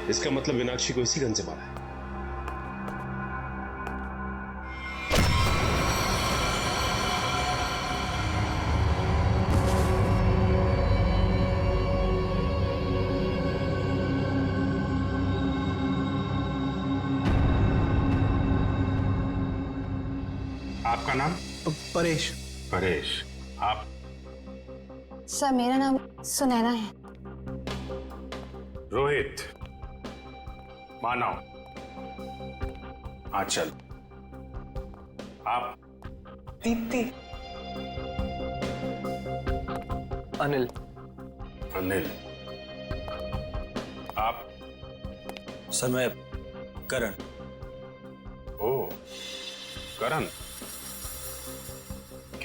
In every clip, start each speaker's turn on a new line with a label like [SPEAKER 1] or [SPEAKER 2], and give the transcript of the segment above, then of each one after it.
[SPEAKER 1] इसका मतलब मीनाक्षी को इसी गन से मारा है।
[SPEAKER 2] आपका नाम?
[SPEAKER 3] परेश।
[SPEAKER 2] परेश। आप?
[SPEAKER 4] सर मेरा नाम सुनैना है।
[SPEAKER 2] रोहित। मानव। आंचल। आप?
[SPEAKER 3] दीप्ति।
[SPEAKER 5] अनिल।
[SPEAKER 2] अनिल। आप?
[SPEAKER 5] सर मैं करण।
[SPEAKER 2] ओ, करण।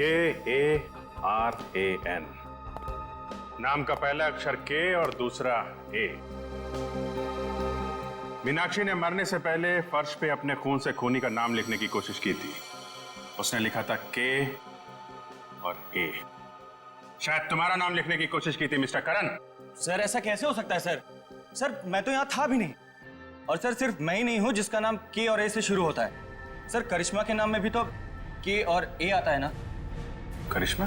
[SPEAKER 2] KARAN। नाम का पहला अक्षर K और दूसरा A। मीनाक्षी ने मरने से पहले फर्श पे अपने खून से खूनी का नाम लिखने की कोशिश की थी। उसने लिखा था K और A। शायद तुम्हारा नाम लिखने की कोशिश की थी मिस्टर करण।
[SPEAKER 5] सर ऐसा कैसे हो सकता है सर? सर मैं तो यहाँ था भी नहीं। और सर सिर्फ मैं ही नहीं हूँ जिसका नाम K और A से शुरू होता है। सर करिश्मा के नाम में भी तो K और A आता है ना?
[SPEAKER 2] करिश्मा?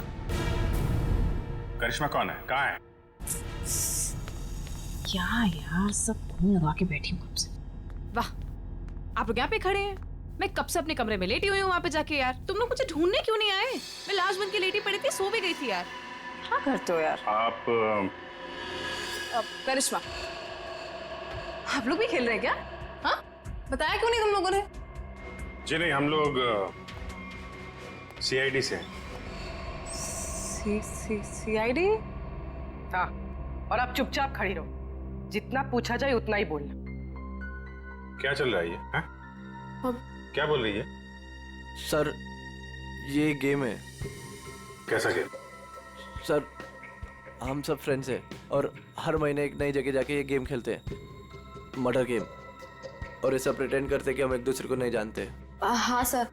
[SPEAKER 2] करिश्मा कौन है? कहाँ है?
[SPEAKER 6] क्या यार, सब खून लगा के बैठी हूँ आपसे।
[SPEAKER 7] वाह, आप लोग यहाँ पे खड़े हैं। मैं कब से अपने कमरे में लेटी हुई हूँ वहाँ पे जाके। यार तुम लोग मुझे ढूंढने क्यों नहीं आए? मैं लाश बन के लेटी पड़ी थी, सो भी गई थी यार।
[SPEAKER 6] क्या करते हो यार?
[SPEAKER 2] आप
[SPEAKER 7] करिश्मा, आप लोग भी खेल रहे हैं क्या? हाँ, बताया क्यों नहीं तुम लोगों ने?
[SPEAKER 2] जी नहीं, हम लोग CID से हैं।
[SPEAKER 7] CID?
[SPEAKER 8] हाँ, और आप चुपचाप खड़ी रहो। जितना पूछा जाए उतना ही बोलना।
[SPEAKER 2] क्या चल रहा है ये? हाँ? क्या बोल रही है?
[SPEAKER 5] सर ये गेम है।
[SPEAKER 2] कैसा गेम?
[SPEAKER 5] सर हम सब फ्रेंड्स हैं और हर महीने एक नई जगह जाके ये गेम खेलते हैं, मर्डर गेम। और ऐसा प्रिटेंड करते हैं कि हम एक दूसरे को नहीं जानते।
[SPEAKER 4] हाँ सर,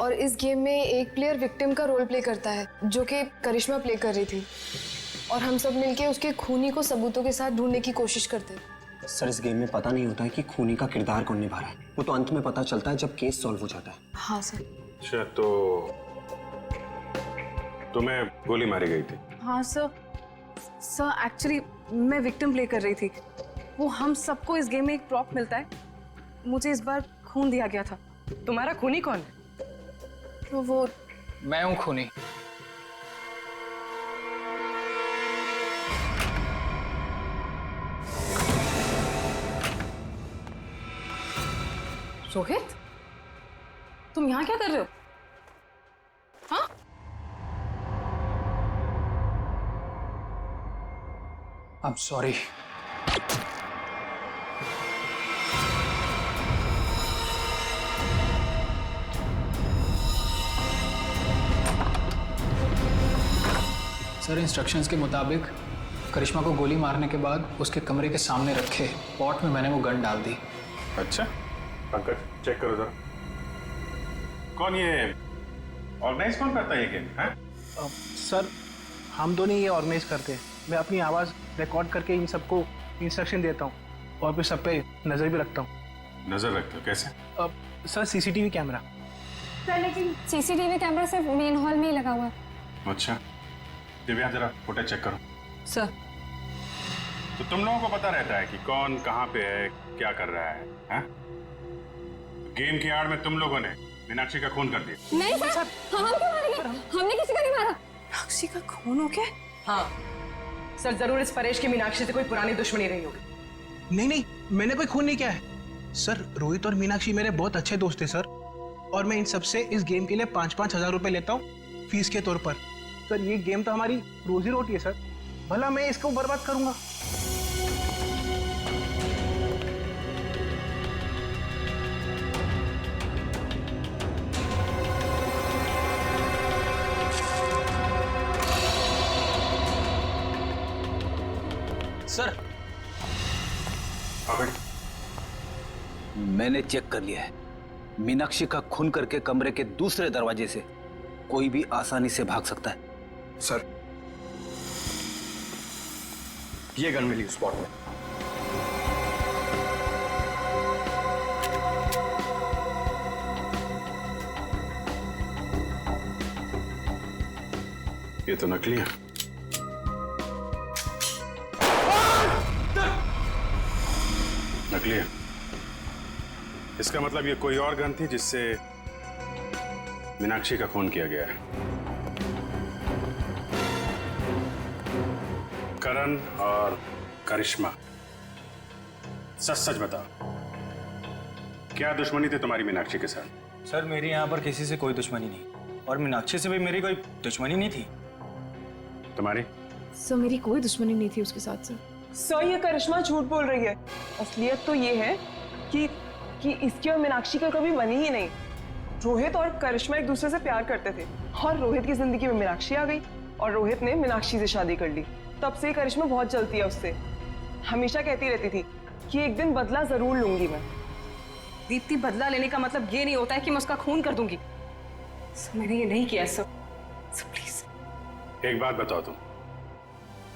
[SPEAKER 4] और इस गेम में एक प्लेयर विक्टिम का रोल प्ले करता है जो कि करिश्मा प्ले कर रही थी, और हम सब मिलके उसके खूनी को सबूतों के साथ ढूंढने की कोशिश करते हैं।
[SPEAKER 9] सर इस गेम में पता नहीं होता है कि खूनी का किरदार कौन निभा रहा है, वो तो अंत में पता चलता है जब केस सॉल्व हो जाता है।
[SPEAKER 4] हाँ सर।
[SPEAKER 2] अच्छा, तो तुम्हें गोली मारी गई थी?
[SPEAKER 7] हाँ सर एक्चुअली मैं विक्टिम प्ले कर रही थी। वो हम सबको इस गेम में एक प्रॉप मिलता है। मुझे इस बार खून दिया गया था।
[SPEAKER 8] तुम्हारा खूनी कौन है?
[SPEAKER 7] तो वो
[SPEAKER 3] मैं हूँ खूनी।
[SPEAKER 7] रोहित, तुम यहाँ क्या कर रहे हो? हाँ?
[SPEAKER 3] I'm sorry। सर इंस्ट्रक्शंस के मुताबिक करिश्मा को गोली मारने के बाद उसके कमरे के सामने रखे पॉट में मैंने वो गन डाल दी।
[SPEAKER 2] अच्छा, पंकज चेक करो जरा। कौन ये ऑर्गेनाइज कौन करता है ये गेम?
[SPEAKER 3] सर हम दोनों ये ऑर्गेनाइज करते हैं। मैं अपनी आवाज़ रिकॉर्ड करके इन सबको इंस्ट्रक्शन देता हूँ और फिर सब पे नज़र भी रखता हूँ।
[SPEAKER 2] नजर रखते हो? कैसे?
[SPEAKER 3] Sir CCTV camera.
[SPEAKER 4] सर लेकिन CCTV कैमरा सिर्फ मेन हॉल में ही लगा हुआ है।
[SPEAKER 2] अच्छा, दिव्या जरा फुटेज चेक करो।
[SPEAKER 7] सर
[SPEAKER 2] तो तुम लोगों को पता रहता है कि कौन कहाँ पे है, क्या कर रहा है, हाँ? गेम की आड़ में तुम लोगों ने मीनाक्षी का खून कर दिया।
[SPEAKER 4] नहीं सर, हम क्यों मारेंगे? हमने किसी को नहीं मारा।
[SPEAKER 7] मीनाक्षी का खून हो गया?
[SPEAKER 8] हाँ सर, जरूर इस परेश की मीनाक्षी से कोई पुरानी दुश्मनी रही होगी।
[SPEAKER 3] नहीं, मैंने कोई खून नहीं किया है सर। रोहित और मीनाक्षी मेरे बहुत अच्छे दोस्त हैं सर, और मैं इन सबसे इस गेम के लिए 5-5 हज़ार रुपए लेता हूँ फीस के तौर पर। सर ये गेम तो हमारी रोजी रोटी है सर, भला मैं इसको बर्बाद करूंगा?
[SPEAKER 5] सर
[SPEAKER 2] अबे
[SPEAKER 5] मैंने चेक कर लिया है, मीनाक्षी का खून करके कमरे के दूसरे दरवाजे से कोई भी आसानी से भाग सकता है।
[SPEAKER 9] सर ये गन मिली उस स्पॉट में।
[SPEAKER 2] ये तो नकली है। नकली है। इसका मतलब ये कोई और गन थी जिससे मीनाक्षी का खून किया गया है। करण और करिश्मा, सच सच बताओ, क्या दुश्मनी थी तुम्हारी मीनाक्षी के साथ?
[SPEAKER 5] सर मेरी यहाँ पर किसी से कोई दुश्मनी नहीं, और मीनाक्षी से भी मेरी कोई दुश्मनी नहीं थी।
[SPEAKER 2] तुम्हारी?
[SPEAKER 7] सर मेरी कोई दुश्मनी नहीं थी उसके साथ सर।
[SPEAKER 10] सर ये करिश्मा झूठ बोल रही है। असलियत तो ये है कि इसकी और मीनाक्षी का कभी बनी ही नहीं। रोहित और करिश्मा एक दूसरे से प्यार करते थे और रोहित की जिंदगी में मीनाक्षी आ गई और रोहित ने मीनाक्षी से शादी कर ली। तब से करिश्मा बहुत जलती है उससे। हमेशा कहती रहती थी कि एक दिन बदला जरूर लूंगी मैं।
[SPEAKER 7] दीप्ति, बदला लेने का मतलब ये नहीं होता है कि मैं उसका खून कर दूंगी। सर मैंने ये नहीं किया सर। Sir please.
[SPEAKER 2] एक बात बताओ,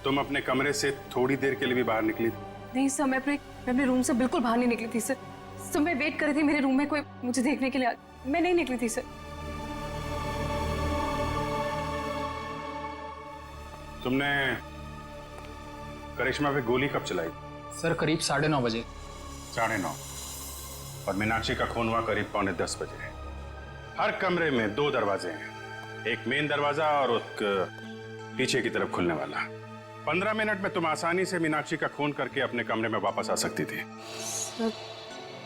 [SPEAKER 2] तुम अपने कमरे से थोड़ी देर के लिए भी बाहर निकली थी?
[SPEAKER 7] नहीं सर, मैं अपने रूम से बिल्कुल बाहर नहीं निकली थी सर। सर मैं वेट कर रही थी मेरे रूम में कोई मुझे देखने के लिए। मैं नहीं निकली थी सर।
[SPEAKER 2] तुमने करिश्मा पे गोली कब चलाई?
[SPEAKER 3] सर करीब 9:30 बजे।
[SPEAKER 2] 9:30। और मीनाक्षी का खून हुआ करीब 9:45 बजे। हर कमरे में 2 दरवाजे हैं, एक मेन दरवाजा और एक पीछे की तरफ खुलने वाला। 15 मिनट में तुम आसानी से मीनाक्षी का खून करके अपने कमरे में वापस आ सकती थी।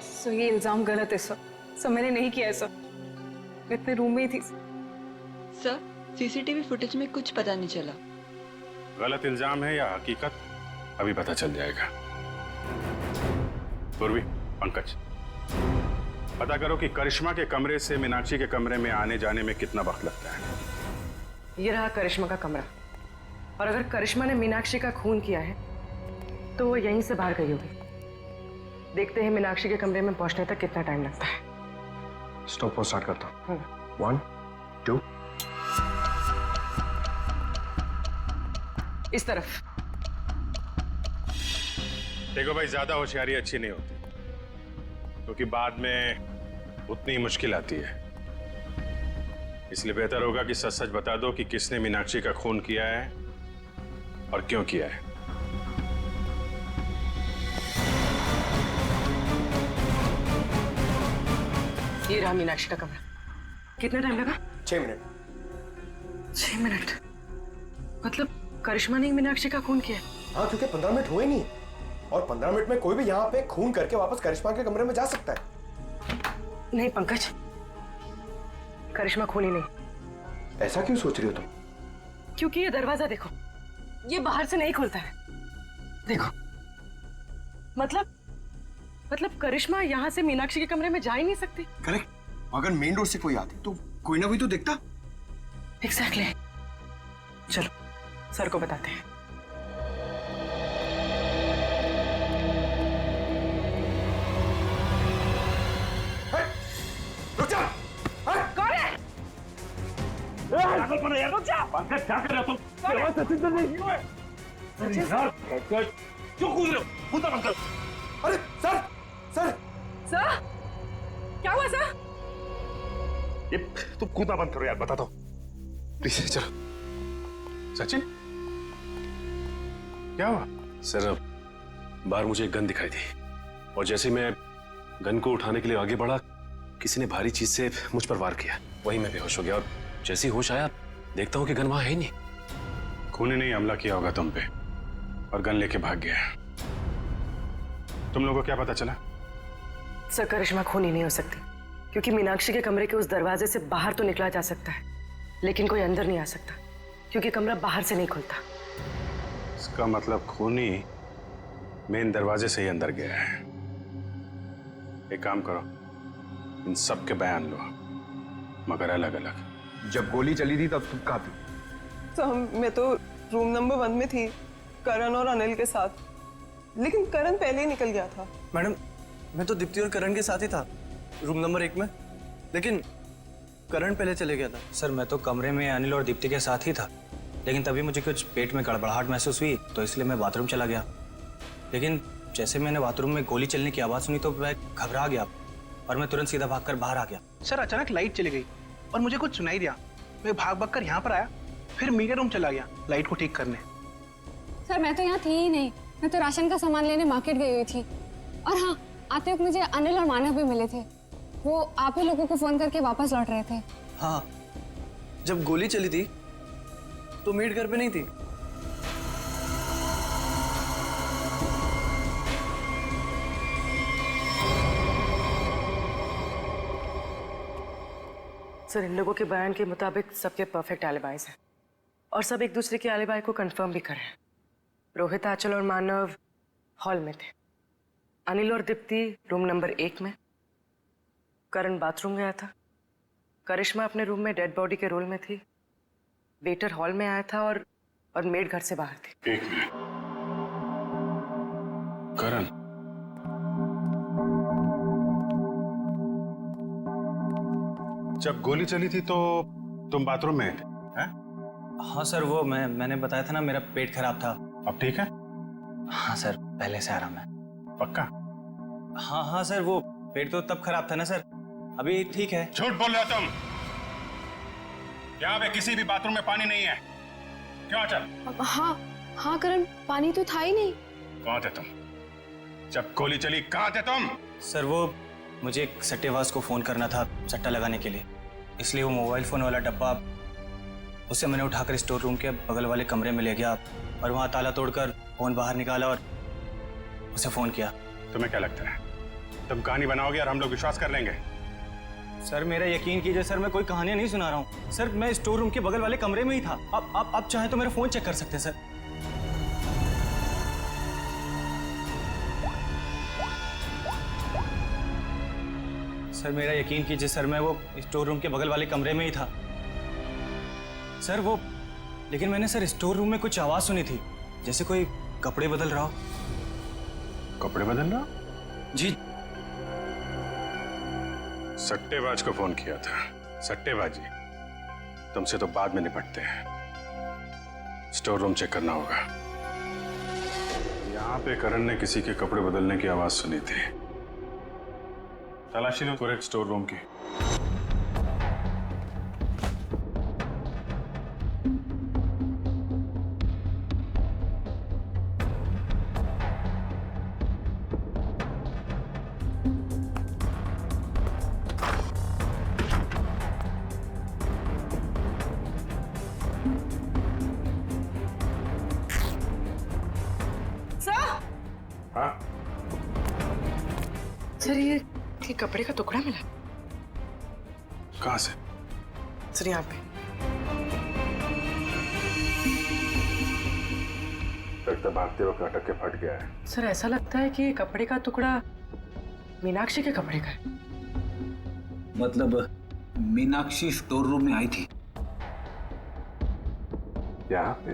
[SPEAKER 7] सर ये इल्जाम गलत है सर। सर मैंने नहीं किया है सर। मैं अपने रूम में ही थी
[SPEAKER 11] सर। सीसीटीवी फुटेज में कुछ पता नहीं चला।
[SPEAKER 2] गलत इल्जाम है या हकीकत, अभी पता चल जाएगा। पूर्वी, पंकज, पता करो कि करिश्मा के कमरे से मीनाक्षी के कमरे में आने जाने में कितना वक्त लगता है।
[SPEAKER 8] ये रहा करिश्मा का कमरा, और अगर करिश्मा ने मीनाक्षी का खून किया है तो वो यहीं से बाहर गई होगी। देखते हैं मीनाक्षी के कमरे में पहुंचने तक कितना टाइम लगता है।
[SPEAKER 9] स्टॉप और स्टार्ट करता हूँ। 1 2
[SPEAKER 8] इस तरफ।
[SPEAKER 2] देखो भाई, ज्यादा होशियारी अच्छी नहीं होती, क्योंकि बाद में उतनी मुश्किल आती है। इसलिए बेहतर होगा कि सच सच बता दो कि किसने मीनाक्षी का खून किया है और क्यों किया है।
[SPEAKER 8] ये रहा मीनाक्षी का कमरा। कितना टाइम लगा?
[SPEAKER 9] 6 मिनट।
[SPEAKER 8] 6 मिनट? मतलब करिश्मा ने मीनाक्षी का खून किया?
[SPEAKER 12] हाँ, क्योंकि 15 मिनट हुए नहीं, और 15 मिनट में कोई भी यहाँ पे खून करके वापस करिश्मा के कमरे में जा सकता है।
[SPEAKER 8] नहीं पंकज, करिश्मा खूनी नहीं।
[SPEAKER 12] ऐसा क्यों सोच रही हो तुम?
[SPEAKER 8] क्योंकि ये दरवाजा देखो, ये बाहर से नहीं खुलता है। देखो, मतलब करिश्मा यहाँ से मीनाक्षी के कमरे में जा ही नहीं सकती।
[SPEAKER 12] करेक्ट। अगर मेन डोर से कोई आती तो कोई ना कोई तो देखता।
[SPEAKER 8] एग्जैक्टली। चलो सर को बताते हैं।
[SPEAKER 12] रुक जा।
[SPEAKER 8] कौन है? रुक जा।
[SPEAKER 1] पंकज, क्या कर रहे हो तुम?
[SPEAKER 12] सचिन सर नहीं क्यों है?
[SPEAKER 1] क्यों कूद रहे हो? कूदा बंद करो।
[SPEAKER 12] अरे सर, सर
[SPEAKER 8] सर क्या हुआ सर?
[SPEAKER 1] ये तुम कूदा बंद करो यार, बताता हूँ।
[SPEAKER 2] प्लीज चलो। सचिन, क्या हुआ?
[SPEAKER 1] सर, बाहर मुझे एक गन दिखाई दी, और जैसे मैं गन को उठाने के लिए आगे बढ़ा, किसी ने भारी चीज से मुझ पर वार किया। वहीं मैं बेहोश हो गया, और जैसे ही होश आया देखता हूँ कि गन वहां है ही नहीं।
[SPEAKER 2] खूनी ने हमला किया होगा तुम पे और गन लेके भाग गया। तुम लोगों को क्या पता चला?
[SPEAKER 8] सर करिश्मा खूनी नहीं हो सकती, क्योंकि मीनाक्षी के कमरे के उस दरवाजे से बाहर तो निकला जा सकता है, लेकिन कोई अंदर नहीं आ सकता, क्योंकि कमरा बाहर से नहीं खुलता।
[SPEAKER 2] इसका मतलब खूनी मेन दरवाजे से ही अंदर गया है। एक काम करो, इन सब के बयान लो, मगर अलग अलग।
[SPEAKER 12] जब गोली चली थी तब तुम कहाँ थी?
[SPEAKER 10] तो मैं तो रूम नंबर 1 में थी, करण और अनिल के साथ, लेकिन करण पहले ही निकल गया था।
[SPEAKER 5] मैडम, मैं तो दीप्ति और करण के साथ ही था रूम नंबर 1 में, लेकिन करण पहले चले गया था। सर मैं तो कमरे में अनिल और दीप्ति के साथ ही था, लेकिन तभी मुझे कुछ पेट में गड़बड़ाहट महसूस हुई, तो इसलिए मैं बाथरूम चला गया। लेकिन जैसे मैंने बाथरूम में गोली चलने की आवाज़ सुनी तो मैं घबरा गया, और मैं तुरंत सीधा भागकर बाहर आ गया।
[SPEAKER 3] सर अचानक लाइट चली गई और मुझे कुछ सुनाई दिया। मैं भाग कर यहाँ पर आया, फिर मीडिया रूम चला गया लाइट को ठीक करने।
[SPEAKER 4] सर मैं तो यहाँ थी ही नहीं, मैं तो राशन का सामान लेने मार्केट गई हुई थी। और हाँ, आते वक्त मुझे अनिल और मानव भी मिले थे। वो आप ही लोगों को फोन करके वापस लौट रहे थे।
[SPEAKER 5] हाँ, जब गोली चली थी तो मीट घर पे नहीं थी।
[SPEAKER 8] सर इन लोगों के बयान के मुताबिक सबके परफेक्ट एलिबाइज हैं और सब एक दूसरे के एलिबाई को कंफर्म भी कर रहे हैं। रोहित, आंचल और मानव हॉल में थे, अनिल और दीप्ति रूम नंबर 1 में, करण बाथरूम गया था, करिश्मा अपने रूम में डेड बॉडी के रोल में थी, वेटर हॉल में आया था और मेड घर से बाहर थी।
[SPEAKER 2] एक मिनट, करण, जब गोली चली थी तो तुम बाथरूम में थे? हैं?
[SPEAKER 5] हाँ सर, वो मैंने बताया था ना, मेरा पेट खराब था।
[SPEAKER 2] अब ठीक है?
[SPEAKER 5] हाँ सर, पहले से आराम है।
[SPEAKER 2] पक्का?
[SPEAKER 5] हाँ सर, वो पेट तो तब खराब था ना सर, अभी ठीक है।
[SPEAKER 2] झूठ बोल रहे हो तुम। यहाँ पे किसी भी बाथरूम में पानी नहीं है। क्यों चल?
[SPEAKER 4] हाँ करण, पानी तो था ही नहीं।
[SPEAKER 2] कहाँ थे तुम जब गोली चली? कहाँ थे तुम?
[SPEAKER 5] सर वो मुझे एक सट्टेबाज को फोन करना था सट्टा लगाने के लिए, इसलिए वो मोबाइल फोन वाला डब्बा उसे मैंने उठाकर स्टोर रूम के बगल वाले कमरे में ले गया और वहाँ ताला तोड़कर फोन बाहर निकाला और उसे फोन किया।
[SPEAKER 2] तुम्हें क्या लगता है तुम कहानी बनाओगे और हम लोग विश्वास कर लेंगे?
[SPEAKER 5] सर मेरा यकीन कीजिए सर, मैं कोई कहानियां नहीं सुना रहा हूँ सर, मैं स्टोर रूम के बगल वाले कमरे में ही था। आप चाहें तो मेरा फोन चेक कर सकते हैं सर। सर मेरा यकीन कीजिए सर, मैं वो स्टोर रूम के बगल वाले कमरे में ही था सर। वो लेकिन मैंने सर स्टोर रूम में कुछ आवाज सुनी थी, जैसे कोई कपड़े बदल रहा हो।
[SPEAKER 2] कपड़े बदल रहा?
[SPEAKER 5] जी।
[SPEAKER 2] सट्टेबाज को फोन किया था। सट्टेबाजी तुमसे तो बाद में निपटते हैं। स्टोर रूम चेक करना होगा। यहाँ पे करण ने किसी के कपड़े बदलने की आवाज सुनी थी। तलाशी लो पूरे स्टोर रूम की। हाँ?
[SPEAKER 8] सर ये कपड़े का टुकड़ा मिला।
[SPEAKER 2] कहाँ से?
[SPEAKER 8] सर यहाँ पे।
[SPEAKER 2] लगता भागते वक्त अटक के फट गया है।
[SPEAKER 8] सर ऐसा लगता है कि कपड़े का टुकड़ा मीनाक्षी के कपड़े का है।
[SPEAKER 13] मतलब मीनाक्षी स्टोर रूम में आई थी?
[SPEAKER 2] यहाँ पे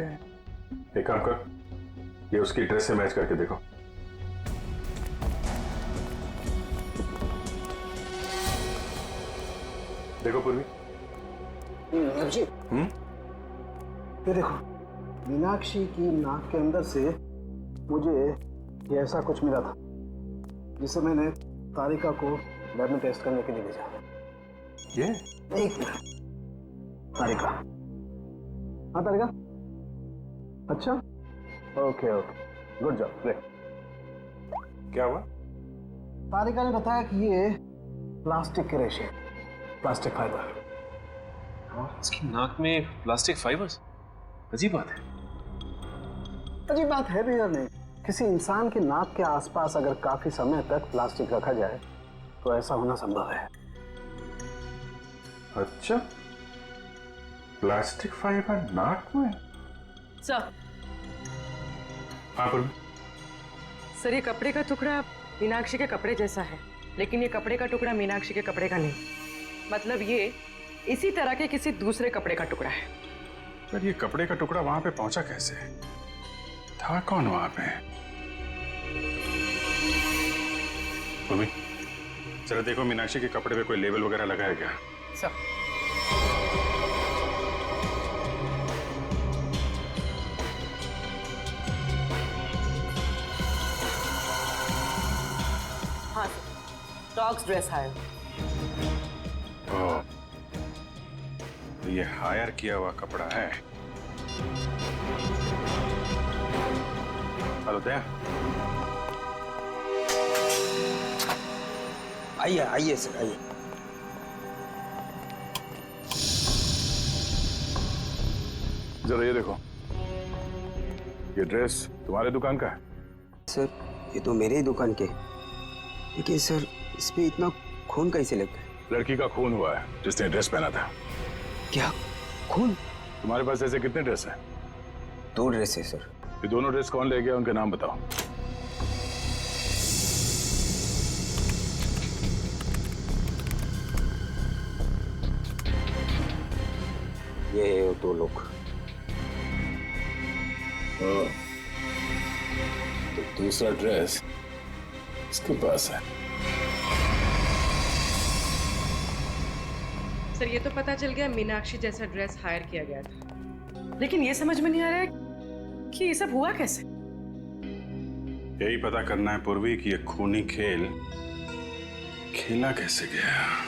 [SPEAKER 2] एक काम कर, ये उसकी ड्रेस से मैच करके देखो। देखो पूर्वी।
[SPEAKER 14] जी। ये देखो, मीनाक्षी की नाक के अंदर से मुझे ये ऐसा कुछ मिला था जिसे मैंने तारिका को लैब में टेस्ट करने के लिए भेजा।
[SPEAKER 2] ये?
[SPEAKER 14] एक मिनट। तारिका। हाँ तारिका। अच्छा, okay okay, good job, great.
[SPEAKER 2] क्या हुआ?
[SPEAKER 14] तारिका ने बताया कि ये प्लास्टिक के रेशे, प्लास्टिक फाइबर।
[SPEAKER 1] इसकी नाक में प्लास्टिक फाइबर्स? अजीब बात है।
[SPEAKER 14] अजीब बात है भी या नहीं? किसी इंसान के नाक के आसपास अगर काफी समय तक प्लास्टिक रखा जाए तो ऐसा होना संभव है।
[SPEAKER 2] अच्छा, प्लास्टिक फाइबर नाक में?
[SPEAKER 8] सर।
[SPEAKER 2] हाँ पूर्वी।
[SPEAKER 8] सर ये कपड़े का टुकड़ा मीनाक्षी के कपड़े जैसा है, लेकिन ये कपड़े का टुकड़ा मीनाक्षी के कपड़े का नहीं। मतलब ये इसी तरह के किसी दूसरे कपड़े का टुकड़ा है।
[SPEAKER 2] पर ये कपड़े का टुकड़ा वहां पे पहुंचा कैसे? था कौन वहां पे? पूर्वी, जरा देखो मीनाक्षी के कपड़े पे कोई लेबल वगैरह लगा है क्या?
[SPEAKER 8] सर। हाँ सर, डॉग्स ड्रेस हायर।
[SPEAKER 2] ओह, ये हायर किया हुआ कपड़ा है। हेलो दया,
[SPEAKER 5] आइए आइए सर आइए।
[SPEAKER 15] जरा ये देखो, ये ड्रेस तुम्हारे दुकान का है?
[SPEAKER 9] सर ये तो मेरे ही दुकान के, लेकिन सर इस पे इतना खून कैसे लग गया?
[SPEAKER 15] लड़की का खून हुआ है जिसने ड्रेस पहना था।
[SPEAKER 9] क्या खून?
[SPEAKER 15] तुम्हारे पास ऐसे कितने ड्रेस हैं?
[SPEAKER 9] 2 ड्रेस है सर।
[SPEAKER 15] ये दोनों ड्रेस कौन ले गया, उनके नाम बताओ।
[SPEAKER 9] ये 2 लोग।
[SPEAKER 15] तो दूसरा ड्रेस इसके पास है।
[SPEAKER 8] सर ये तो पता चल गया मीनाक्षी जैसा ड्रेस हायर किया गया था, लेकिन ये समझ में नहीं आ रहा है कि ये सब हुआ कैसे।
[SPEAKER 2] यही पता करना है पूर्वी कि ये खूनी खेल खेला कैसे गया।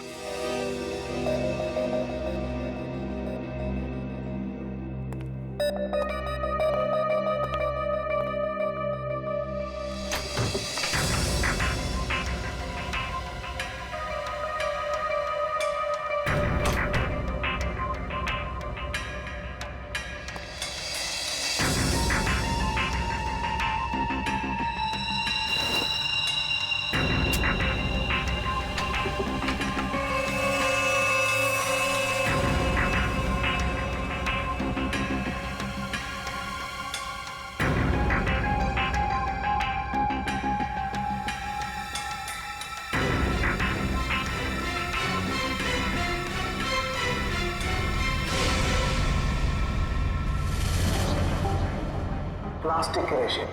[SPEAKER 14] प्लास्टिक के रेशे,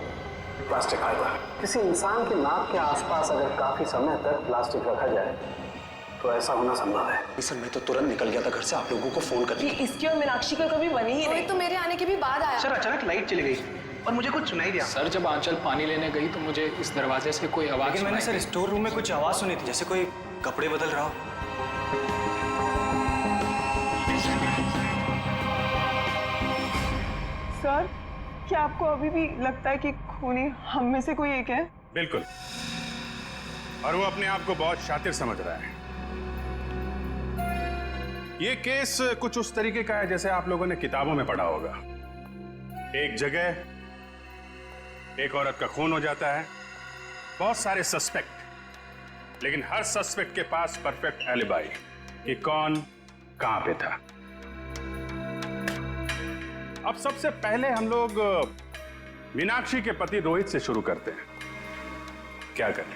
[SPEAKER 14] प्लास्टिक फाइबर। किसी इंसान के नाक के आसपास अगर काफी समय तक प्लास्टिक रखा जाए तो ऐसा होना संभव है।
[SPEAKER 9] सर मैं तो तुरंत निकल गया था घर से आप लोगों को फोन करके।
[SPEAKER 10] इसकी और मीनाक्षी का कभी बनी ही नहीं।
[SPEAKER 4] तो मेरे आने के भी बाद आया।
[SPEAKER 3] सर अचानक लाइट चली गई और मुझे कुछ सुनाई दिया।
[SPEAKER 5] सर जब आंचल पानी लेने गई तो मुझे इस दरवाजे से कोई आवाज, लेकिन मैंने सर स्टोर रूम में कुछ आवाज सुनी थी, जैसे कोई कपड़े बदल रहा हो।
[SPEAKER 10] सर क्या आपको अभी भी लगता है कि खूनी हम में से कोई एक है?
[SPEAKER 2] बिल्कुल, और वो अपने आप को बहुत शातिर समझ रहा है। ये केस कुछ उस तरीके का है जैसे आप लोगों ने किताबों में पढ़ा होगा। एक जगह एक औरत का खून हो जाता है, बहुत सारे सस्पेक्ट, लेकिन हर सस्पेक्ट के पास परफेक्ट एलिबाई कि कौन कहां पे था। अब सबसे पहले हम लोग मीनाक्षी के पति रोहित से शुरू करते हैं। क्या करें,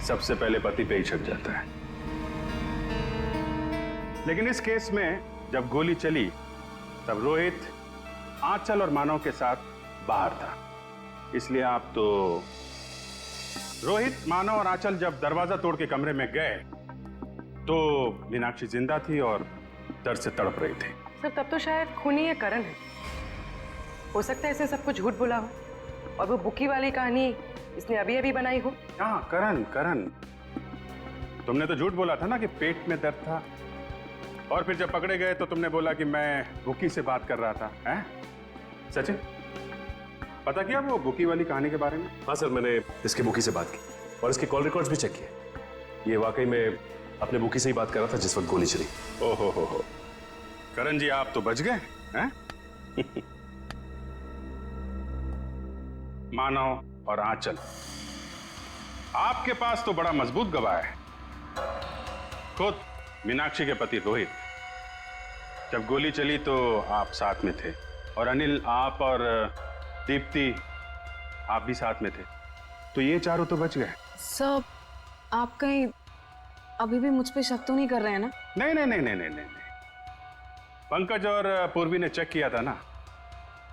[SPEAKER 2] सबसे पहले पति पे ही शक जाता है। लेकिन इस केस में जब गोली चली तब रोहित आंचल और मानव के साथ बाहर था, इसलिए आप तो रोहित, मानव और आंचल जब दरवाजा तोड़ के कमरे में गए तो मीनाक्षी जिंदा थी और दर्द से तड़प रही थी।
[SPEAKER 8] सर तब तो शायद खूनी ये करण है। हो सकता है इसे सब कुछ झूठ बोला हो और वो बुकी वाली कहानी इसने अभी अभी बनाई हो।
[SPEAKER 2] हाँ करण, करण तुमने तो झूठ बोला था ना कि पेट में दर्द था, और फिर जब पकड़े गए तो तुमने बोला कि मैं बुकी से बात कर रहा था। हैं सचिन, पता किया वो बुकी वाली कहानी के बारे में?
[SPEAKER 1] हाँ सर, मैंने इसके बुकी से बात की और इसके कॉल रिकॉर्ड्स भी चेक किए। ये वाकई में अपने बुकी से ही बात कर रहा था जिस वक्त गोली चली।
[SPEAKER 2] ओहो हो, करण जी आप तो बच गए हैं। मानव और आंचल, आपके पास तो बड़ा मजबूत गवाह है। खुद मीनाक्षी के पति रोहित, जब गोली चली तो आप साथ में थे, और अनिल, आप और दीप्ति आप भी साथ में थे, तो ये चारों तो बच गए।
[SPEAKER 7] सर आप कहीं अभी भी मुझ पे शक तो नहीं कर रहे हैं ना?
[SPEAKER 2] नहीं नहीं नहीं नहीं नहीं नहीं, पंकज और पूर्वी ने चेक किया था ना,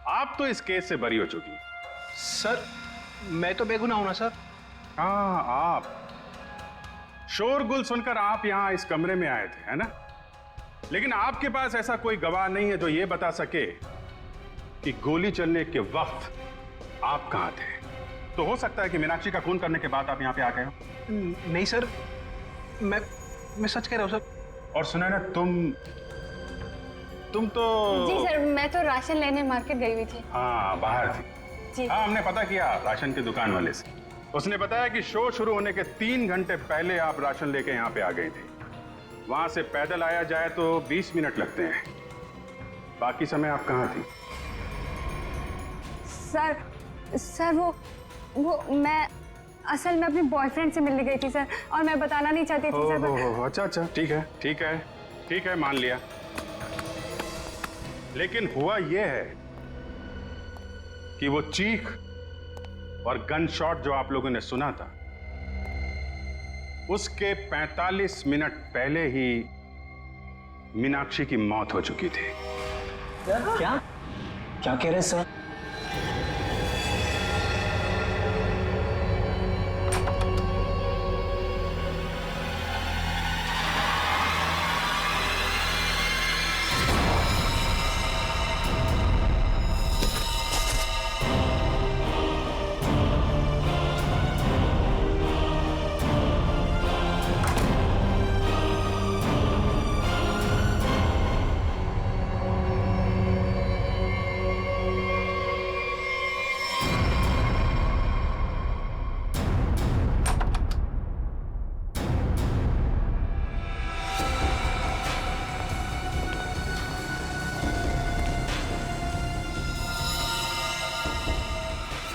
[SPEAKER 2] आप तो इस केस से बरी हो चुकी हैं।
[SPEAKER 3] सर मैं तो बेगुनाह हूं ना सर।
[SPEAKER 2] हाँ आप, शोरगुल सुनकर आप यहां इस कमरे में आए थे, है ना? लेकिन आपके पास ऐसा कोई गवाह नहीं है जो ये बता सके कि गोली चलने के वक्त आप कहां थे। तो हो सकता है कि मीनाक्षी का खून करने के बाद आप यहां पे आ गए हो।
[SPEAKER 3] नहीं सर, मैं सच कह रहा हूं सर।
[SPEAKER 2] और सुना ना, तुम तो
[SPEAKER 16] जी सर, मैं तो राशन लेने मार्केट गई हुई थी।
[SPEAKER 2] हाँ, बाहर थी।
[SPEAKER 16] जी
[SPEAKER 2] हाँ, हमने पता किया राशन की दुकान वाले से। उसने बताया कि शो शुरू होने के 3 घंटे पहले आप राशन लेके यहाँ पे आ गए थे। वहां से पैदल आया जाए तो 20 मिनट लगते हैं। बाकी समय आप कहाँ थी?
[SPEAKER 16] सर वो मैं असल में अपने बॉयफ्रेंड से मिलने गई थी सर, और मैं बताना नहीं चाहती थी सर।
[SPEAKER 2] अच्छा, ठीक है, मान लिया। लेकिन हुआ यह है कि वो चीख और गन शॉट जो आप लोगों ने सुना था, उसके 45 मिनट पहले ही मीनाक्षी की मौत हो चुकी थी।
[SPEAKER 9] क्या कह रहे हैं सर?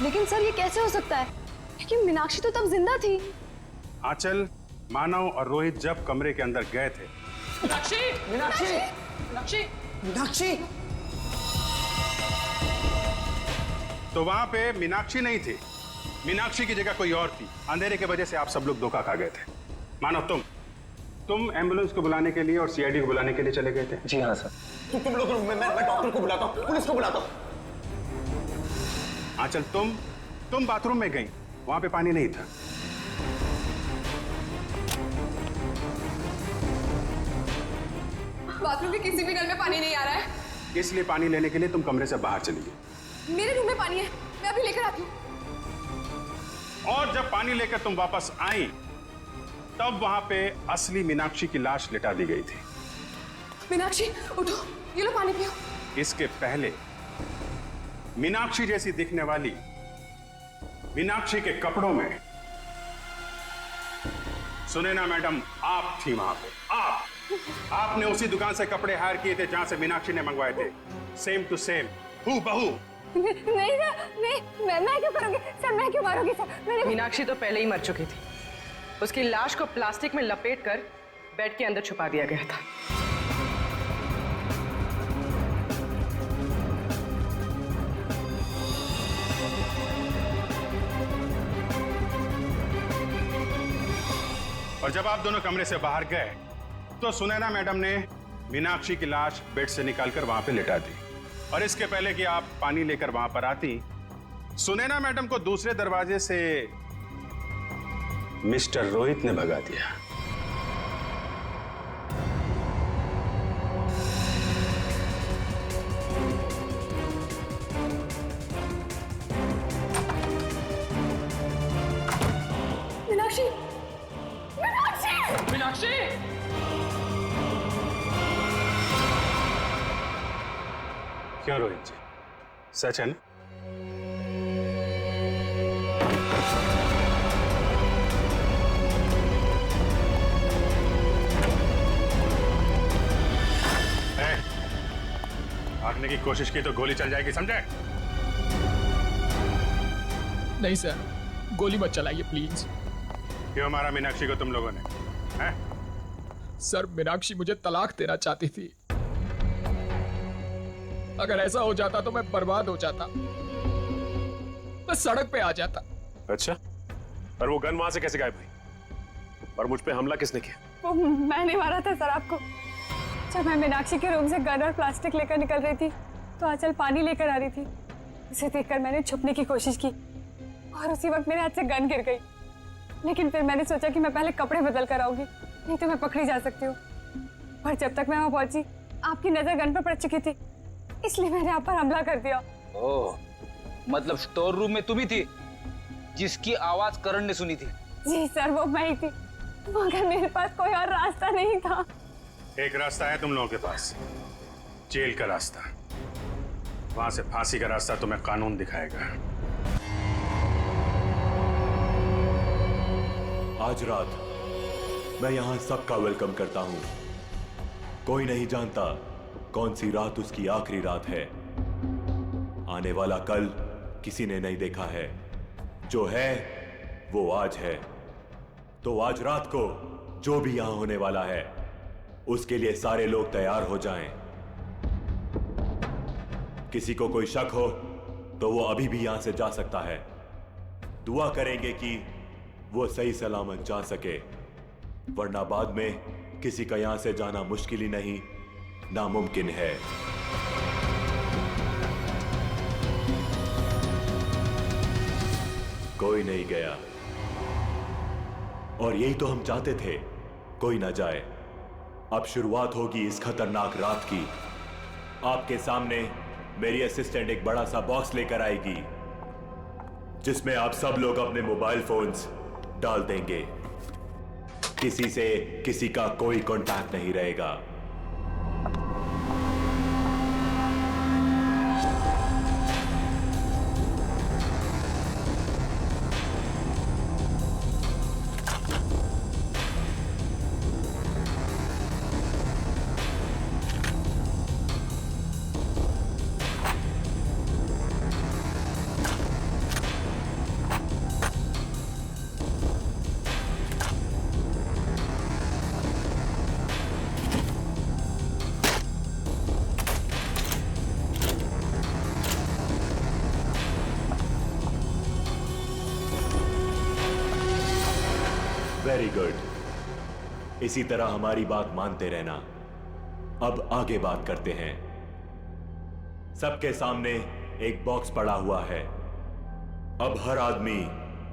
[SPEAKER 4] लेकिन सर ये कैसे हो सकता है? क्योंकि मीनाक्षी तो तब जिंदा थी।
[SPEAKER 2] आंचल, मानव और रोहित जब कमरे के अंदर गए थे,
[SPEAKER 9] मीनाक्षी
[SPEAKER 2] तो वहां पे मीनाक्षी नहीं थी। मीनाक्षी की जगह कोई और थी। अंधेरे की वजह से आप सब लोग धोखा खा गए थे। मानव, तुम एम्बुलेंस को बुलाने के लिए और सीआईडी को बुलाने के लिए चले गए थे।
[SPEAKER 9] जी हाँ सर। तुम लोग, मैं डॉक्टर को बुलाता हूँ, पुलिस को बुलाता हूँ।
[SPEAKER 2] आंचल, तुम बाथरूम में गई, वहां पे पानी नहीं था।
[SPEAKER 4] बाथरूम के किसी भी नल में पानी नहीं आ रहा है।
[SPEAKER 2] इसलिए पानी लेने के लिए तुम कमरे से बाहर चली गई।
[SPEAKER 4] मेरे रूम में पानी है, मैं अभी लेकर आती हूँ।
[SPEAKER 2] और जब पानी लेकर तुम वापस आई, तब वहां पे असली मीनाक्षी की लाश लिटा दी गई थी।
[SPEAKER 4] मीनाक्षी उठो, ये लो पानी पियो।
[SPEAKER 2] इसके पहले मीनाक्षी जैसी दिखने वाली मीनाक्षी के कपड़ों में सुनैना मैडम आप थी वहां पे। आपने उसी दुकान से कपड़े हायर किए थे जहां से मीनाक्षी ने मंगवाए थे। सेम टू सेम, हूबहू।
[SPEAKER 16] नहीं सर, मैं क्यों करूंगी सर? मैं क्यों मारूंगी सर?
[SPEAKER 8] मीनाक्षी तो पहले ही मर चुकी थी। उसकी लाश को प्लास्टिक में लपेटकर बेड के अंदर छुपा दिया गया था।
[SPEAKER 2] और जब आप दोनों कमरे से बाहर गए तो सुनैना मैडम ने मीनाक्षी की लाश बेड से निकालकर वहां पे लिटा दी। और इसके पहले कि आप पानी लेकर वहां पर आती, सुनैना मैडम को दूसरे दरवाजे से मिस्टर रोहित ने भगा दिया।
[SPEAKER 4] मीनाक्षी,
[SPEAKER 2] क्यों रोहित जी, सच है ना? भागने की कोशिश की तो गोली चल जाएगी, समझे?
[SPEAKER 17] नहीं सर, गोली मत चलाइए प्लीज।
[SPEAKER 2] क्यों मारा मीनाक्षी को तुम लोगों ने? हैं?
[SPEAKER 17] सर, मीनाक्षी मुझे तलाक देना चाहती थी। अगर ऐसा हो जाता तो मैं बर्बाद हो जाता, मैं सड़क पे आ जाता।
[SPEAKER 1] अच्छा, पर वो गन वहां से कैसे गायब हुई? और मुझ पे हमला किसने किया?
[SPEAKER 16] वो मैंने मारा था सर आपको। जब मैं मीनाक्षी के रूम से गन और प्लास्टिक लेकर निकल रही थी तो आंचल पानी लेकर आ रही थी। उसे देखकर मैंने छुपने की कोशिश की और उसी वक्त मेरे हाथ से गन गिर गई। लेकिन फिर मैंने सोचा कि मैं पहले कपड़े बदल कर आऊंगी, नहीं तो मैं पकड़ी जा सकती हूँ। पर जब तक मैं वहां पहुंची आपकी नजर गन पर पड़ चुकी थी, इसलिए मैंने आप पर हमला कर दिया।
[SPEAKER 13] ओह, मतलब स्टोर रूम में तुम ही थी जिसकी आवाज करण ने सुनी थी?
[SPEAKER 16] जी सर, वो मैं ही थी, मगर मेरे पास कोई और रास्ता नहीं था।
[SPEAKER 2] एक रास्ता है तुम लोगों के पास। जेल का रास्ता, वहां से फांसी का रास्ता तुम्हें कानून दिखाएगा।
[SPEAKER 18] आज रात मैं यहां सबका वेलकम करता हूं। कोई नहीं जानता कौन सी रात उसकी आखिरी रात है। आने वाला कल किसी ने नहीं देखा है, जो है वो आज है। तो आज रात को जो भी यहां होने वाला है उसके लिए सारे लोग तैयार हो जाएं। किसी को कोई शक हो तो वो अभी भी यहां से जा सकता है। दुआ करेंगे कि वो सही सलामत जा सके, वरना बाद में किसी का यहां से जाना मुश्किल ही नहीं, नामुमकिन है। कोई नहीं गया, और यही तो हम चाहते थे, कोई ना जाए। अब शुरुआत होगी इस खतरनाक रात की। आपके सामने मेरी असिस्टेंट एक बड़ा सा बॉक्स लेकर आएगी, जिसमें आप सब लोग अपने मोबाइल फोन्स डाल देंगे। किसी से किसी का कोई कांटेक्ट नहीं रहेगा। वेरी गुड, इसी तरह हमारी बात मानते रहना। अब आगे बात करते हैं। सबके सामने एक बॉक्स पड़ा हुआ है। अब हर आदमी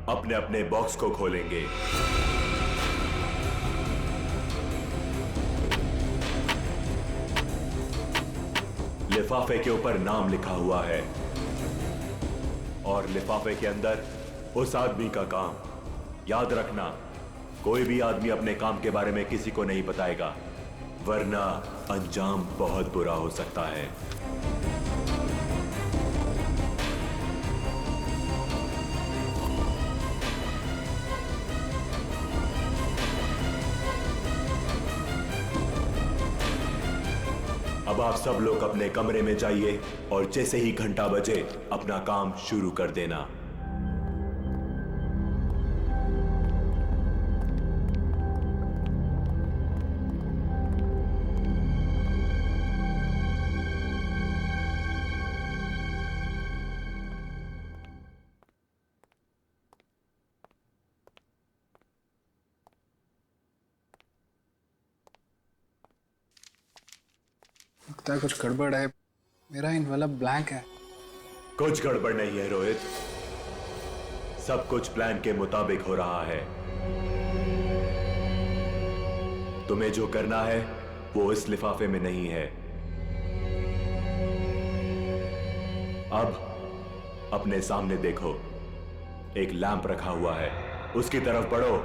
[SPEAKER 18] अपने अपने बॉक्स को खोलेंगे। लिफाफे के ऊपर नाम लिखा हुआ है, और लिफाफे के अंदर उस आदमी का काम। याद रखना, कोई भी आदमी अपने काम के बारे में किसी को नहीं बताएगा, वरना अंजाम बहुत बुरा हो सकता है। अब आप सब लोग अपने कमरे में जाइए, और जैसे ही घंटा बजे अपना काम शुरू कर देना।
[SPEAKER 3] लगता है कुछ गड़बड़ है, मेरा इनवेलप ब्लैंक है।
[SPEAKER 18] कुछ गड़बड़ नहीं है रोहित, सब कुछ प्लान के मुताबिक हो रहा है। तुम्हें जो करना है वो इस लिफाफे में नहीं है। अब अपने सामने देखो, एक लैंप रखा हुआ है, उसकी तरफ बढ़ो।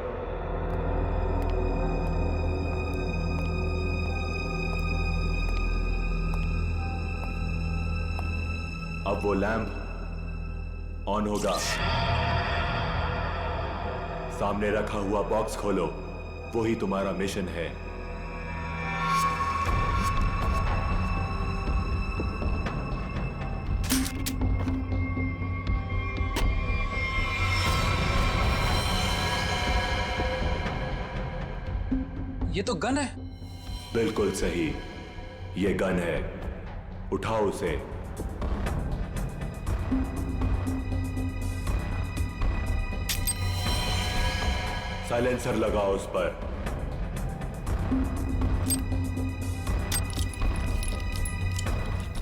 [SPEAKER 18] अब वो लैंप ऑन होगा। सामने रखा हुआ बॉक्स खोलो, वही तुम्हारा मिशन है।
[SPEAKER 5] ये तो गन है।
[SPEAKER 18] बिल्कुल सही, ये गन है। उठाओ उसे। साइलेंसर लगाओ उस पर।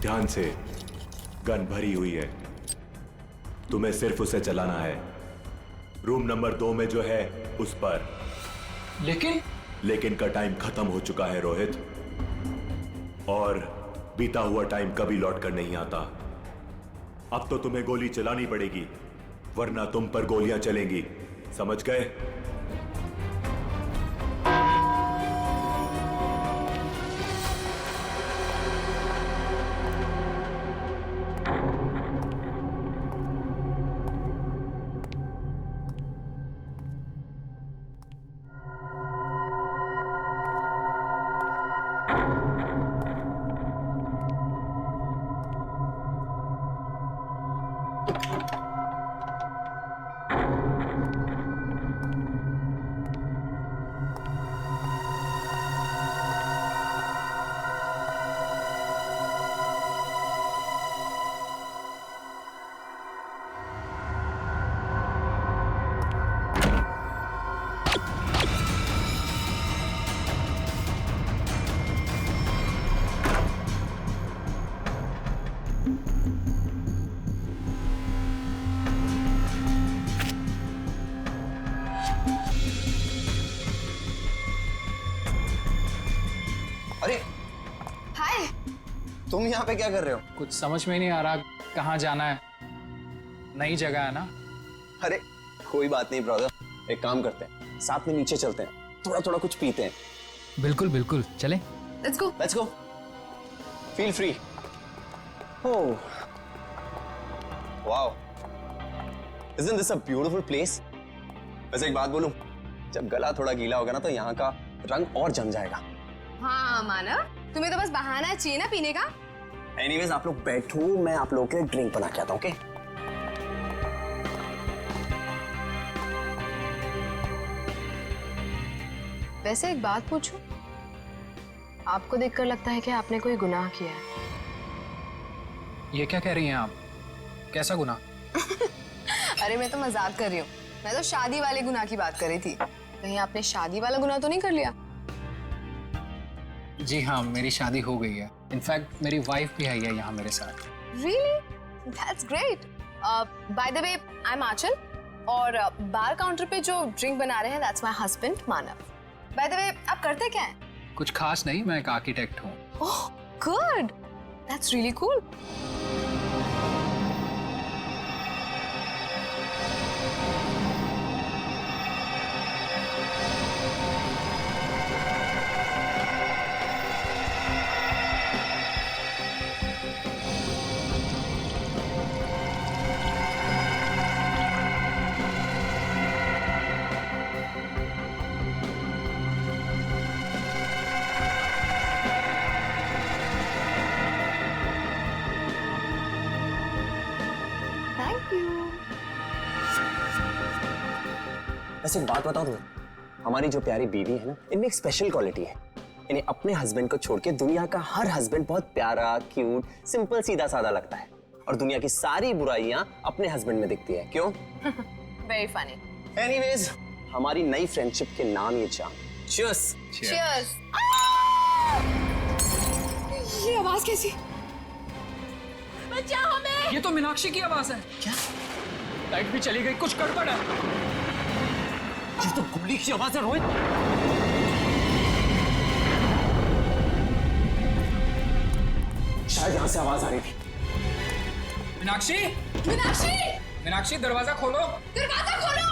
[SPEAKER 18] ध्यान से, गन भरी हुई है, तुम्हें सिर्फ उसे चलाना है। रूम नंबर 2 में जो है उस पर। लेकिन का टाइम खत्म हो चुका है रोहित, और बीता हुआ टाइम कभी लौट कर नहीं आता। अब तो तुम्हें गोली चलानी पड़ेगी, वरना तुम पर गोलियां चलेंगी, समझ गए?
[SPEAKER 9] अरे
[SPEAKER 4] हाय।
[SPEAKER 9] तुम यहाँ पे क्या कर रहे हो?
[SPEAKER 17] कुछ समझ में नहीं आ रहा कहाँ जाना है। नई जगह है ना।
[SPEAKER 9] अरे कोई बात नहीं ब्रदर, एक काम करते हैं, साथ में नीचे चलते हैं, थोड़ा थोड़ा कुछ पीते हैं।
[SPEAKER 17] बिल्कुल बिल्कुल, चले।
[SPEAKER 4] Let's go.
[SPEAKER 9] Let's go. Feel free. Oh wow, isn't this a beautiful place? वैसे एक बात बोलूं, जब गला थोड़ा गीला होगा ना तो यहाँ का रंग और जम जाएगा।
[SPEAKER 4] हाँ मानव, तुम्हें तो बस बहाना चाहिए ना पीने का।
[SPEAKER 9] एनीवेज आप लोग बैठो, मैं आप लोगों के लिए ड्रिंक बना के आता हूँ। ओके?
[SPEAKER 4] वैसे एक बात पूछूं, आपको देखकर लगता है कि आपने कोई गुनाह किया है।
[SPEAKER 17] ये क्या कह रही हैं आप? कैसा गुनाह?
[SPEAKER 4] अरे मैं तो मजाक कर रही हूँ, मैं तो शादी वाले गुनाह की बात कर रही थी। कहीं आपने शादी वाला गुनाह तो नहीं कर लिया?
[SPEAKER 17] जी हाँ, मेरी शादी हो गई है। इनफैक्ट मेरी वाइफ भी है यहाँ मेरे साथ।
[SPEAKER 4] Really? That's great. By the way, I'm आंचल और बार काउंटर पे जो ड्रिंक बना रहे हैं that's my husband Manav. By the way, आप करते क्या हैं?
[SPEAKER 17] कुछ खास नहीं, मैं एक आर्किटेक्ट हूँ।
[SPEAKER 4] Oh, good. That's really cool.
[SPEAKER 9] वैसे एक बात बताऊं तुम्हें, हमारी जो प्यारी बीवी है ना, इनमें एक स्पेशल क्वालिटी है। इन्हें अपने हस्बैंड को छोड़ के दुनिया का हर हस्बैंड बहुत प्यारा, क्यूट, सिंपल, सीधा साधा लगता है और दुनिया की सारी बुराइयां अपने हस्बैंड में दिखती है। क्यों?
[SPEAKER 4] Very funny.
[SPEAKER 9] एनीवेज, हमारी नई फ्रेंडशिप के नाम ये जाम। Cheers.
[SPEAKER 4] Cheers. ये आवाज कैसी? बचाओ हमें!
[SPEAKER 17] ये तो मीनाक्षी की आवाज है। क्या? लाइट भी चली गई, कुछ गड़बड़ है।
[SPEAKER 9] ये तो गोली की आवाज है रोहित। शायद यहां से आवाज आ रही थी।
[SPEAKER 17] मीनाक्षी!
[SPEAKER 4] मीनाक्षी!
[SPEAKER 17] मीनाक्षी, दरवाजा खोलो।
[SPEAKER 4] दरवाजा खोलो!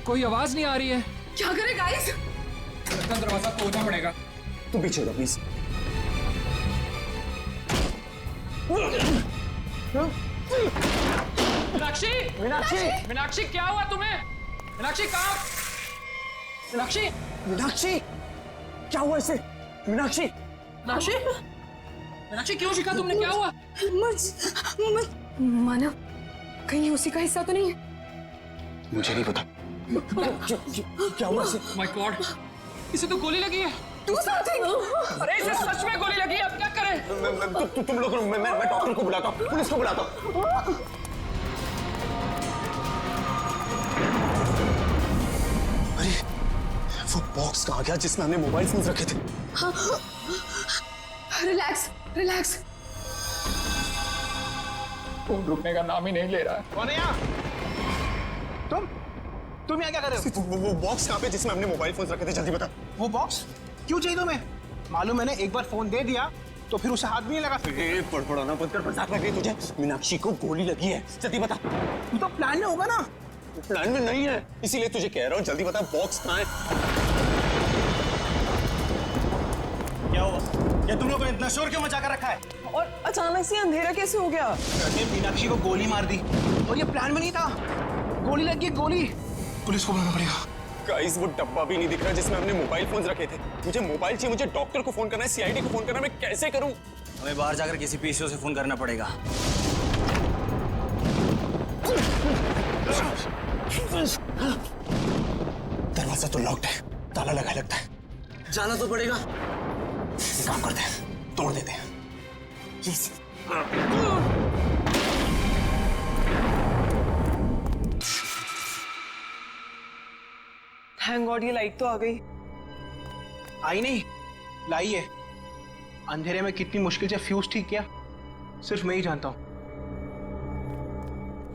[SPEAKER 17] कोई आवाज नहीं आ रही है।
[SPEAKER 4] क्या करें गाइस?
[SPEAKER 17] लगता है दरवाजा तोड़ना पड़ेगा।
[SPEAKER 9] तुम पीछे हो प्लीज।
[SPEAKER 17] मीनाक्षी!
[SPEAKER 9] मीनाक्षी!
[SPEAKER 17] मीनाक्षी, क्या हुआ तुम्हें? मीनाक्षी कहाँ? मीनाक्षी!
[SPEAKER 9] मीनाक्षी! क्या हुआ इसे? मीनाक्षी!
[SPEAKER 17] मीनाक्षी! मीनाक्षी, क्यों शिका तुमने? क्या हुआ?
[SPEAKER 4] मानव, कहीं उसी का हिस्सा तो नहीं है?
[SPEAKER 9] मुझे नहीं पता। क्या हुआ इसे?
[SPEAKER 17] माय गॉड, इसे तो गोली लगी है।
[SPEAKER 4] Do something!
[SPEAKER 17] अरे इसे सच में गोली लगी है, अब क्या करें?
[SPEAKER 9] तुम लोग, मैं डॉक्टर को बुलाता हूँ, पुलिस को बुलाता हूँ। अरे वो बॉक्स कहाँ गया जिसमें हमने मोबाइल फोन रखे थे?
[SPEAKER 4] Relax, relax.
[SPEAKER 17] फोन रुकने का नाम ही नहीं ले रहा है।
[SPEAKER 3] कौन है यहाँ? तुम यहाँ क्या कर रहे हो?
[SPEAKER 9] वो बॉक्स कहाँ पे जिसमें हमने मोबाइल फोन रखे थे? जल्दी बता।
[SPEAKER 3] वो बॉक्स क्यों चाहिए तुम्हें? मालूम मैंने एक बार फोन दे दिया तो फिर उसे हाथ भी नहीं लगा।
[SPEAKER 9] पड़पड़ाना बंद कर, मजाक लग रही तुझे। मीनाक्षी को गोली लगी है, जल्दी बता।
[SPEAKER 3] तो प्लान में होगा ना?
[SPEAKER 9] प्लान में नहीं है, इसीलिए तुझे कह रहा हूँ, जल्दी बता बॉक्स कहाँ है?
[SPEAKER 5] क्या हुआ? क्या तुम लोगों ने इतना शोर क्यों मचा कर रखा है?
[SPEAKER 10] और अचानक से अंधेरा कैसे हो गया?
[SPEAKER 3] मीनाक्षी को गोली मार दी और ये प्लान में नहीं था। गोली लग गई, गोली। पुलिस को बुलाना पड़ेगा।
[SPEAKER 9] गाइस, वो डब्बा भी नहीं दिख रहा जिसमें हमने मोबाइल फोन रखे थे। मुझे मोबाइल चाहिए, मुझे डॉक्टर को फोन करना है, सीआईडी को फोन करना है, मैं कैसे करूं?
[SPEAKER 5] हमें बाहर जाकर किसी पीसीओ से फोन करना पड़ेगा।
[SPEAKER 9] दरवाजा तो लॉक्ड है, ताला लगा लगता है। जाना तो पड़ेगा। काम करते हैं, तोड़ देते हैं। प्लीज।
[SPEAKER 10] थैंक गॉड ये लाइट तो आ गई।
[SPEAKER 3] आई नहीं, लाई है। अंधेरे में कितनी मुश्किल से फ्यूज ठीक किया। सिर्फ मैं ही जानता हूँ।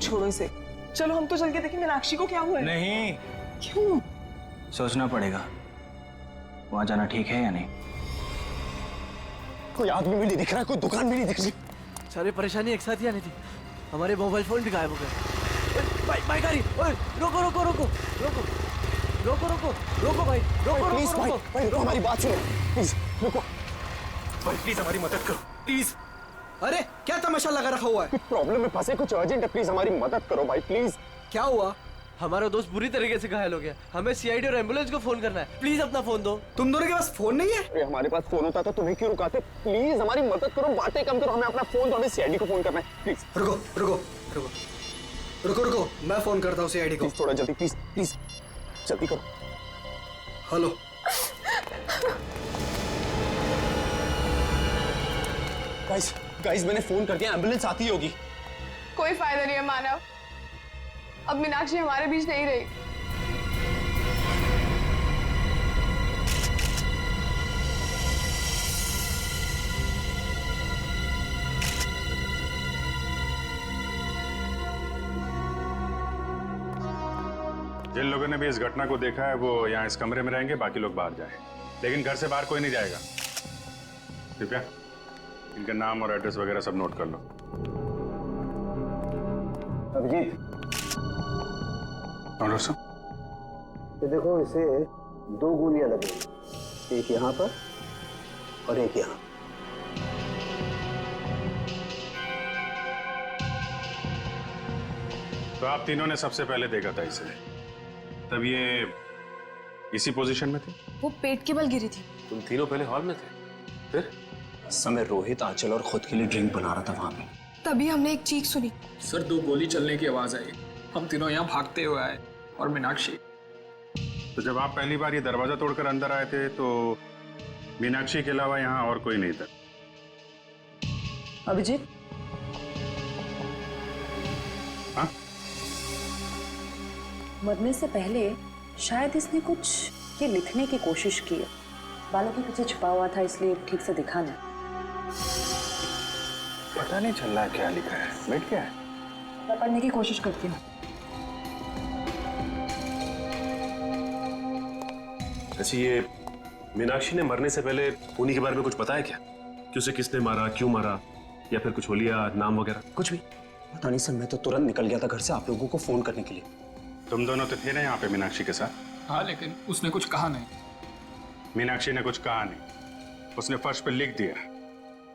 [SPEAKER 10] छोड़ो इसे, चलो हम तो चल के देखें मीनाक्षी को क्या हुआ है।
[SPEAKER 5] नहीं,
[SPEAKER 10] क्यों?
[SPEAKER 5] सोचना पड़ेगा वहां जाना ठीक है या नहीं।
[SPEAKER 9] कोई आदमी भी नहीं दिख रहा, कोई दुकान भी नहीं दिख रही।
[SPEAKER 19] सारी परेशानी एक साथ ही आनी थी, हमारे मोबाइल फोन भी गायब हो गए। भाई गाड़ी, रोको रोको रोको रोको रोको रोको रोको भाई, रोको
[SPEAKER 9] प्लीज
[SPEAKER 19] रोको
[SPEAKER 9] भाई,
[SPEAKER 19] रोको
[SPEAKER 9] भाई रुको, हमारी बात सुनो प्लीज, रुको
[SPEAKER 19] भाई, प्लीज हमारी मदद करो प्लीज। अरे क्या तमाशा लगा रखा हुआ है?
[SPEAKER 9] प्रॉब्लम में फंसे, कुछ अर्जेंट है, प्लीज हमारी मदद करो भाई प्लीज।
[SPEAKER 19] क्या हुआ? हमारा दोस्त बुरी तरीके से घायल हो गया, हमें सीआईडी और एम्बुलेंस को फोन करना है, प्लीज अपना फोन दो। तुम दोनों के पास फोन नहीं है?
[SPEAKER 9] अरे हमारे पास फोन होता तो तुम्हें क्यों रुकाते? प्लीज हमारी मदद करो, बातें कम करो, हमें अपना फोन दो, हमें सीआईडी को फोन करना है प्लीज।
[SPEAKER 19] रुको रुको रुको रुको रुको, मैं फोन करता हूँ सीआईडी को।
[SPEAKER 9] थोड़ा जल्दी प्लीज प्लीज, जल्दी करो।
[SPEAKER 19] हेलो,
[SPEAKER 9] गाइस गाइस मैंने फोन कर दिया, एम्बुलेंस आती होगी।
[SPEAKER 4] कोई फायदा नहीं है मानव, अब मीनाक्षी हमारे बीच नहीं रही।
[SPEAKER 2] जिन लोगों ने भी इस घटना को देखा है वो यहाँ इस कमरे में रहेंगे, बाकी लोग बाहर जाए, लेकिन घर से बाहर कोई नहीं जाएगा। कृपया इनका नाम और एड्रेस वगैरह सब नोट कर लो।
[SPEAKER 14] अभिजीत,
[SPEAKER 2] और दोस्तों
[SPEAKER 14] ये देखो, इसे 2 गोलियां लगी, एक यहाँ पर और एक यहाँ।
[SPEAKER 2] तो आप तीनों ने सबसे पहले देखा था इसे, तब ये इसी पोजीशन में थी?
[SPEAKER 4] वो पेट के बल गिरी थी।
[SPEAKER 1] तुम तीनों पहले हॉल में थे, फिर?
[SPEAKER 9] समय रोहित, आंचल और खुद के लिए ड्रिंक बना रहा था वहां पे।
[SPEAKER 4] तभी हमने एक चीख सुनी।
[SPEAKER 17] सर 2 गोली चलने की आवाज आई, हम तीनों यहाँ भागते हुए आए और मीनाक्षी।
[SPEAKER 2] तो जब आप पहली बार ये दरवाजा तोड़कर अंदर आए थे तो मीनाक्षी के अलावा यहाँ और कोई नहीं था?
[SPEAKER 8] अभिजीत,
[SPEAKER 2] हाँ?
[SPEAKER 6] मरने से पहले शायद इसने कुछ ये लिखने की कोशिश की है, बालों के पीछे छुपा हुआ था इसलिए ठीक से दिखा नहीं।
[SPEAKER 2] पता नहीं चल रहा क्या लिखा है, बैठ क्या है?
[SPEAKER 6] मैं पढ़ने की कोशिश करती हूँ।
[SPEAKER 1] अच्छा, ये मीनाक्षी ने मरने से पहले खूनी के बारे में कुछ बताया क्या? कि उसे किसने मारा, क्यों मारा, या फिर कुछ होलिया, नाम वगैरह?
[SPEAKER 9] कुछ भी पता नहीं सर, मैं तो तुरंत निकल गया था घर से आप लोगों को फोन करने के लिए।
[SPEAKER 2] तुम दोनों तो थे ना यहाँ पे मीनाक्षी के साथ?
[SPEAKER 17] हाँ, लेकिन उसने कुछ कहा नहीं।
[SPEAKER 2] मीनाक्षी ने कुछ कहा नहीं, उसने फर्श पे लिख दिया।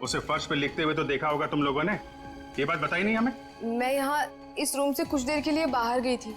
[SPEAKER 2] उसे फर्श पे लिखते हुए तो देखा होगा तुम लोगों ने, ये बात बताई नहीं हमें?
[SPEAKER 4] मैं यहाँ इस रूम से कुछ देर के लिए बाहर गई थी।